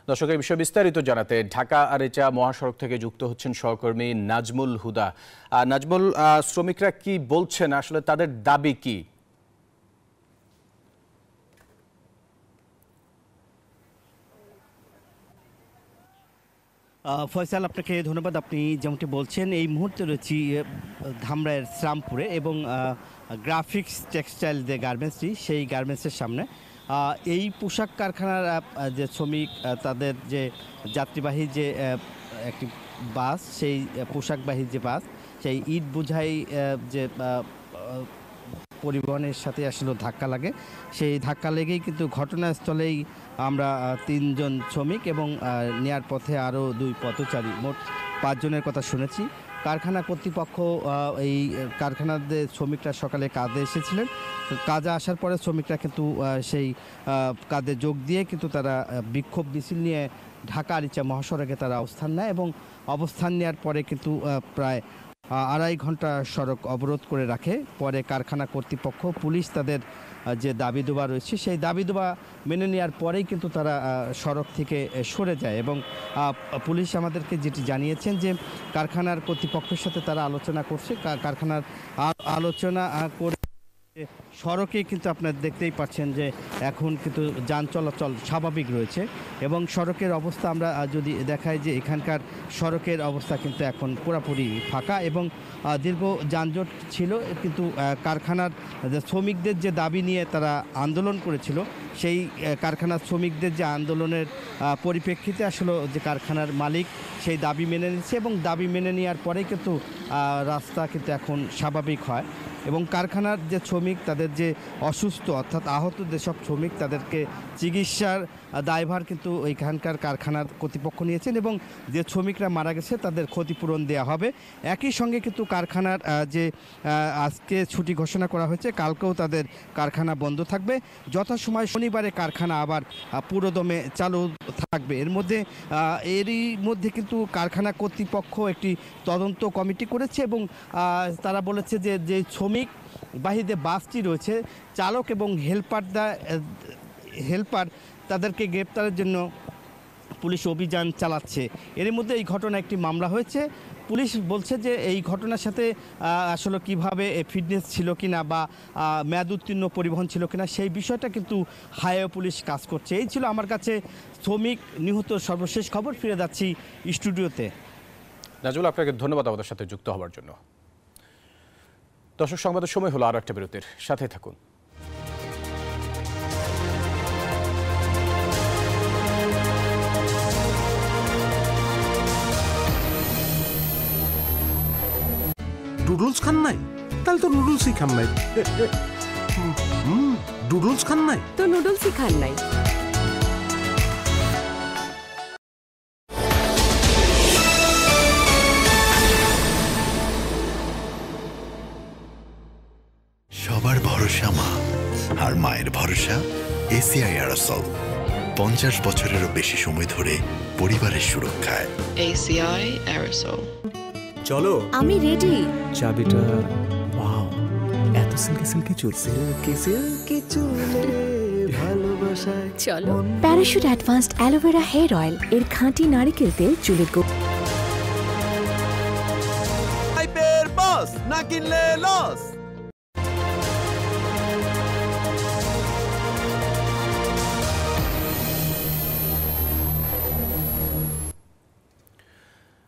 দর্শক, এই বিষয়ে বিস্তারিত জানাতে ঢাকা আরিচা মহাসড়ক থেকে যুক্ত হচ্ছেন সহকর্মী নাজমুল হুদা। নাজমুল, শ্রমিকরা কি বলছেন, আসলে তাদের দাবি কি? ফয়সাল, আপনাকে ধন্যবাদ। আপনি যেমনটি বলছেন, এই মুহূর্তে রয়েছি ধামরাইয়ের শ্রামপুরে এবং গ্রাফিক্স টেক্সটাইল যে গার্মেন্টসটি, সেই গার্মেন্টসের সামনে এই পোশাক কারখানার যে শ্রমিক, তাদের যে যাত্রীবাহী যে একটি বাস, সেই পোশাকবাহী যে বাস, সেই ইট বোঝাই যে পরিবহনের সাথে আসলে ধাক্কা লাগে। সেই ধাক্কা লেগেই কিন্তু ঘটনাস্থলেই আমরা 3 জন শ্রমিক এবং নেয়ার পথে আরও 2 পথচারী, মোট 5 জনের কথা শুনেছি। কারখানা কর্তৃপক্ষ এই কারখানার যে শ্রমিকরা সকালে কাজে এসেছিলেন, কাজে আসার পরে শ্রমিকরা কিন্তু সেই কাজে যোগ দিয়ে কিন্তু তারা বিক্ষোভ মিছিল নিয়ে ঢাকা আরিচা মহাসড়কে তারা অবস্থান নেয় এবং অবস্থান নেওয়ার পরে কিন্তু প্রায় 2.5 ঘন্টা সড়ক অবরোধ করে রাখে। পরে কারখানা কর্তৃপক্ষ, পুলিশ তাদের যে দাবি দুবা রয়েছে সেই দাবি দুবা মেনে নেওয়ার পরেই কিন্তু তারা সড়ক থেকে সরে যায় এবং পুলিশ আমাদেরকে যেটি জানিয়েছেন যে কারখানার কর্তৃপক্ষের সাথে তারা আলোচনা করছে। কারখানার আলোচনা করে সড়কে কিন্তু আপনারা দেখতেই পাচ্ছেন যে এখন কিন্তু যান চলাচল স্বাভাবিক রয়েছে এবং সড়কের অবস্থা আমরা যদি দেখাই যে এখানকার সড়কের অবস্থা কিন্তু এখন পুরোপুরি ফাঁকা এবং দীর্ঘ যানজট ছিল, কিন্তু কারখানার শ্রমিকদের যে দাবি নিয়ে তারা আন্দোলন করেছিল সেই কারখানার শ্রমিকদের যে আন্দোলনের পরিপ্রেক্ষিতে আসলে যে কারখানার মালিক সেই দাবি মেনে নিচ্ছে এবং দাবি মেনে নেওয়ার পরেই কিন্তু রাস্তা কিন্তু এখন স্বাভাবিক হয় এবং কারখানার যে শ্রমিক তাদের যে অসুস্থ অর্থাৎ আহত যেসব শ্রমিক তাদেরকে চিকিৎসার দায়ভার কিন্তু এইখানকার কারখানার কর্তৃপক্ষ নিয়েছেন এবং যে শ্রমিকরা মারা গেছে তাদের ক্ষতিপূরণ দেওয়া হবে। একই সঙ্গে কিন্তু কারখানার যে আজকে ছুটি ঘোষণা করা হয়েছে, কালকেও তাদের কারখানা বন্ধ থাকবে। যথাসময় শনিবারে কারখানা আবার পুরোদমে চালু থাকবে। এরই মধ্যে কিন্তু কারখানা কর্তৃপক্ষ একটি তদন্ত কমিটি করেছে এবং তারা বলেছে যে শ্রমিক বাহিনীতে বাসটি রয়েছে চালক এবং হেল্পার তাদেরকে গ্রেপ্তারের জন্য পুলিশ অভিযান চালাচ্ছে। এর মধ্যে এই ঘটনা একটি মামলা হয়েছে। পুলিশ বলছে যে এই ঘটনার সাথে আসলে কিভাবে ফিটনেস ছিল কিনা বা মেয়াদ উত্তীর্ণ পরিবহন ছিল কিনা সেই বিষয়টা কিন্তু হাইওয়ে পুলিশ কাজ করছে। এই ছিল আমার কাছে শ্রমিক নিহত সর্বশেষ খবর। ফিরে যাচ্ছি স্টুডিওতে। নাজুল, আপনাকে ধন্যবাদ আমাদের সাথে যুক্ত হওয়ার জন্য। দর্শক, সংবাদের সময় হলো আরো একটা বিরতির, সাথে থাকুন। নুডলস খান নাই? তাহলে তো নুডলসই খান নাই। নুডলস খান নাই তো নুডলসই খান নাই। সবার ভরসা মা, আর মায়ের ভরসা এসিআই এরোসল। 50 বছরেরও বেশি সময় ধরে পরিবারের সুরক্ষায়। ACI aerosol. চলো, আমি রেডি। চাবিটা, ওয়াও, এত সিল্কি চুলে ভালোবাসায়। চলো, Parachute advanced aloe vera hair oil এর খাঁটি নারকেল তেল চুলের বস না কিনলে লস।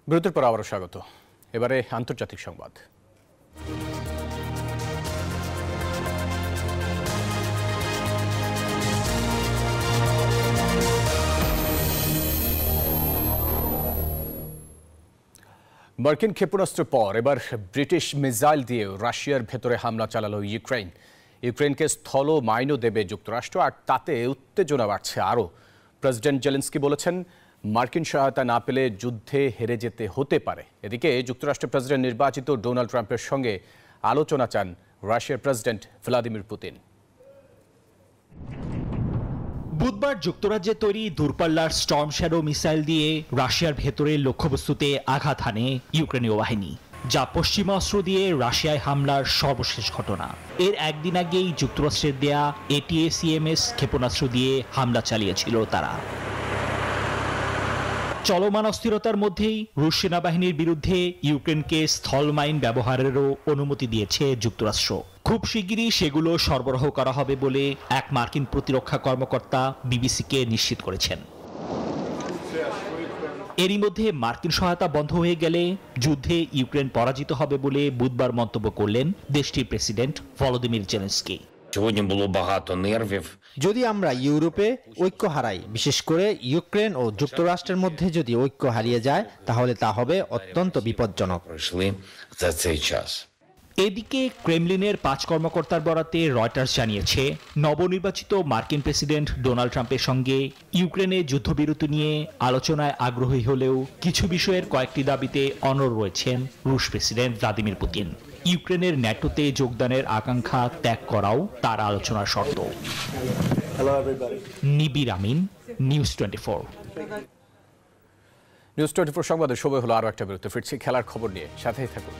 বিরতির পর আবারও স্বাগত। এবারে আন্তর্জাতিক সংবাদ। মার্কিন ক্ষেপণাস্ত্রের পর এবার ব্রিটিশ মিসাইল দিয়ে রাশিয়ার ভেতরে হামলা চালালো ইউক্রেন। ইউক্রেনকে স্থল মাইনও দেবে যুক্তরাষ্ট্র, আর তাতে উত্তেজনা বাড়ছে আরও। প্রেসিডেন্ট জেলেনস্কি বলেছেন, মার্কিন সহায়তা না পেলে যুদ্ধে হেরে যেতে হতে পারে। এদিকে যুক্তরাষ্ট্রের প্রেসিডেন্ট নির্বাচিত ডোনাল্ড ট্রাম্পের সঙ্গে আলোচনা চান রাশিয়ার প্রেসিডেন্ট ভ্লাদিমির পুতিন। বুধবার যুক্তরাজ্যে তৈরি দূরপাল্লার স্টর্ম শ্যাডো মিসাইল দিয়ে রাশিয়ার ভেতরে লক্ষ্যবস্তুতে আঘাত হানে ইউক্রেনীয় বাহিনী, যা পশ্চিমা অস্ত্র দিয়ে রাশিয়ায় হামলার সর্বশেষ ঘটনা। এর একদিন আগেই যুক্তরাষ্ট্রের দেয়া ATACMS ক্ষেপণাস্ত্র দিয়ে হামলা চালিয়েছিল তারা। চলমান অস্থিরতার মধ্যেই রুশ সেনাবাহিনীর বিরুদ্ধে ইউক্রেনকে স্থল মাইন ব্যবহারেরও অনুমতি দিয়েছে যুক্তরাষ্ট্র। খুব শিগগিরই সেগুলো সরবরাহ করা হবে বলে এক মার্কিন প্রতিরক্ষা কর্মকর্তা বিবিসিকে নিশ্চিত করেছেন। এরই মধ্যে মার্কিন সহায়তা বন্ধ হয়ে গেলে যুদ্ধে ইউক্রেন পরাজিত হবে বলে বুধবার মন্তব্য করলেন দেশটির প্রেসিডেন্ট ভলোদিমির জেলেনস্কি। যদি আমরা ইউরোপে ঐক্য হারাই, বিশেষ করে ইউক্রেন ও যুক্তরাষ্ট্রের মধ্যে যদি ঐক্য হারিয়ে যায়, তাহলে তা হবে অত্যন্ত বিপজ্জনক। এদিকে ক্রেমলিনের 5 কর্মকর্তার বরাতে রয়টার্স জানিয়েছে, নবনির্বাচিত মার্কিন প্রেসিডেন্ট ডোনাল্ড ট্রাম্পের সঙ্গে ইউক্রেনে যুদ্ধবিরতি নিয়ে আলোচনায় আগ্রহী হলেও কিছু বিষয়ের কয়েকটি দাবিতে অনড় রয়েছেন রুশ প্রেসিডেন্ট ভ্লাদিমির পুতিন। ইউক্রেনের ন্যাটোতে যোগদানের আকাঙ্ক্ষা ত্যাগ করাও তার আলোচনার শর্ত। নিবির আমিন, নিউজ 24। নিউজ 24 সংবাদের সময় হলো আরও একটা বিরতি। ফিরছি খেলার খবর নিয়ে, সাথেই থাকুন।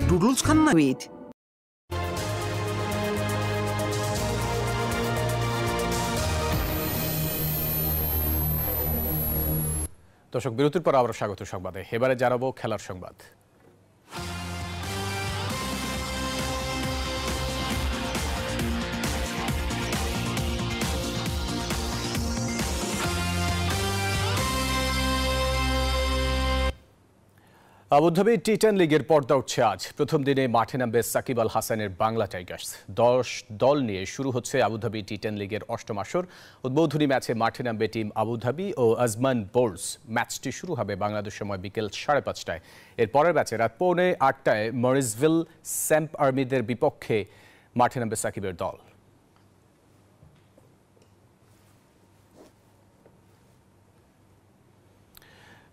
নুডলস খান না? দর্শক, বিরতির পর আবার স্বাগত সংবাদে। এবারে জানাবো খেলার সংবাদ। আবুধাবি টি10 লিগের পর্দা উঠছে আজ। প্রথম দিনে মাঠে নামবে সাকিব আল হাসানের বাংলা টাইগার্স। 10 দল নিয়ে শুরু হচ্ছে আবুধাবি টি10 লিগের অষ্টম আসর। উদ্বোধনী ম্যাচে মাঠে নামবে টিম আবুধাবি ও আজমান বোল্স। ম্যাচটি শুরু হবে বাংলাদেশ সময় বিকেল 5:30টায়। এর পরের ম্যাচে রাত 8:45টায় মরিসভিল স্যাম্প আর্মিদের বিপক্ষে মাঠে নামবে সাকিবের দল।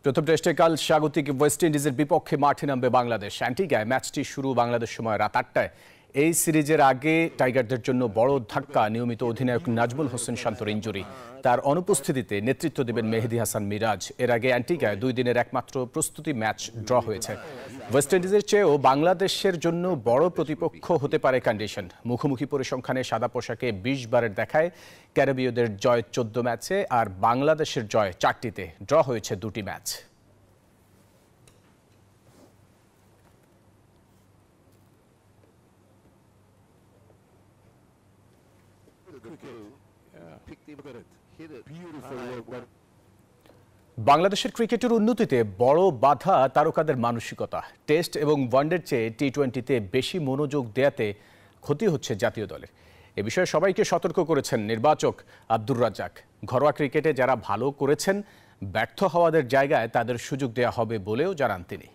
প্রথম টেস্টে কাল স্বাগতিক ওয়েস্ট ইন্ডিজের বিপক্ষে মাঠে নামবে বাংলাদেশ। অ্যান্টিগায় ম্যাচটি শুরু বাংলাদেশ সময় রাত 8টায়। এই সিরিজের আগে টাইগারদের জন্য বড় ধাক্কা নিয়মিত অধিনায়ক নাজমুল হোসেন শান্তর ইনজুরি। তার অনুপস্থিতিতে নেতৃত্ব দেবেন মেহেদী হাসান মিরাজ। এর আগে অ্যান্টিগায় 2 দিনের একমাত্র প্রস্তুতি ম্যাচ ড্র হয়েছে। ওয়েস্ট ইন্ডিজের চেয়েও বাংলাদেশের জন্য বড় প্রতিপক্ষ হতে পারে কন্ডিশন। মুখোমুখি পরিসংখ্যানে সাদা পোশাকে 20 বারের দেখায় ক্যারিবীয়দের জয় 14 ম্যাচে আর বাংলাদেশের জয় 4টিতে। ড্র হয়েছে 2টি ম্যাচ। বাংলাদেশের ক্রিকেটের উন্নতিতে বড় বাধা তারকাদের মানসিকতা। টেস্ট এবং ওয়ানডের চেয়ে টি20তে বেশি মনোযোগ দেয়াতে ক্ষতি হচ্ছে জাতীয় দলের। এ বিষয়ে সবাইকে সতর্ক করেছেন নির্বাচক আব্দুর রাজ্জাক। ঘরোয়া ক্রিকেটে যারা ভালো করেছেন, ব্যর্থ হওয়াদের জায়গায় তাদের সুযোগ দেয়া হবে বলেও জানান তিনি।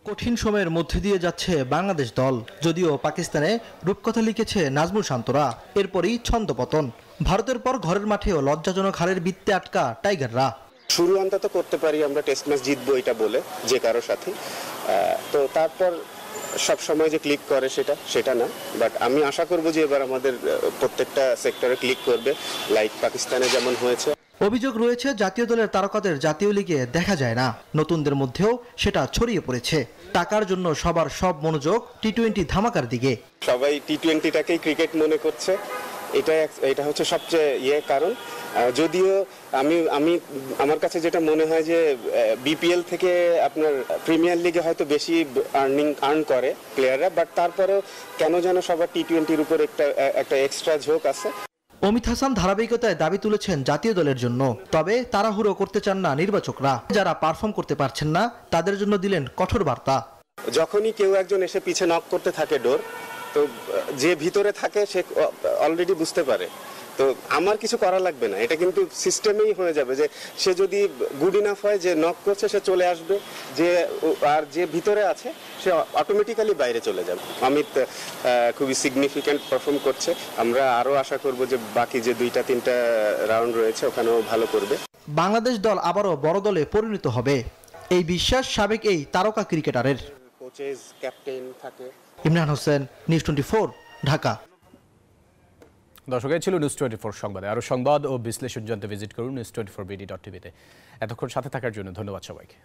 কঠিন সময়ের মধ্যে দিয়ে যাচ্ছে বাংলাদেশ দল। যদিও পাকিস্তানে রূপকথা লিখেছে নাজমুল শান্তরা, এরপরই ছন্দপতন। ভারতের পর ঘরের মাঠেও লজ্জাজনক হারের বৃত্তে আটকা টাইগাররা। শুরু অন্তত করতে পারি আমরা টেস্ট ম্যাচ জিতবো এটা বলে যে কারো সাথে, তো তারপর সব সময় যে ক্লিক করে সেটা না, বাট আমি আশা করব যে এবার আমাদের প্রত্যেকটা সেক্টরে ক্লিক করবে, লাইক পাকিস্তানে যেমন হয়েছে। অভিযোগ রয়েছে জাতীয় দলের তারকাদের জাতীয় লিগে দেখা যায় না। নতুনদের মধ্যেও সেটা ছড়িয়ে পড়েছে। টাকার জন্য সবার সব মনোযোগ টি20 ধামাকার দিকে। সবাই টি20টাকেই ক্রিকেট মনে করছে, এটা হচ্ছে সবচেয়ে কারণ। যদিও আমি আমার কাছে যেটা মনে হয় যে বিপিএল থেকে আপনার প্রিমিয়ার লিগে হয়তো বেশি আর্ন করে প্লেয়াররা, বাট তারপরেও কেন যেন সবার টি20-র উপর একটা এক্সট্রা ঝোঁক আছে। অমিত হাসান ধারাবাহিকতায় দাবি তুলেছেন জাতীয় দলের জন্য। তবে তাড়াহুড়ো করতে চান না নির্বাচকরা। যারা পারফর্ম করতে পারছেন না তাদের জন্য দিলেন কঠোর বার্তা। যখনই কেউ একজন এসে পিছে নক করতে থাকে ডোর, তো যে ভিতরে থাকে সে অলরেডি বুঝতে পারে, তো আমার কিছু করা লাগবে না। এটা কিন্তু সিস্টেমেই হয়ে যাবে যে সে যদি গুড ইনাফ হয়, যে নক করছে সে চলে আসবে, আর যে ভিতরে আছে সে অটোমেটিক্যালি বাইরে চলে যাবে। অমিত খুবই সিগনিফিক্যান্ট পারফর্ম করছে। আমরা আরও আশা করব যে বাকি যে 2-3টা রাউন্ড রয়েছে ওখানেও ভালো করবে। বাংলাদেশ দল আবারও বড় দলে পরিণত হবে, এই বিশ্বাস সাবেক এই তারকা ক্রিকেটারের। কোচেস, ক্যাপ্টেন থাকে। ইমরান হোসেন, নিউজ 24, ঢাকা। দর্শক, এই ছিল নিউজ 24 সংবাদে। আরও সংবাদ ও বিশ্লেষণ জানতে ভিজিট করুন news24bd.tv-তে। এতক্ষণ সাথে থাকার জন্য ধন্যবাদ সবাইকে।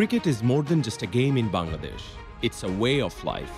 Cricket is more than just a game in Bangladesh. It's a way of life.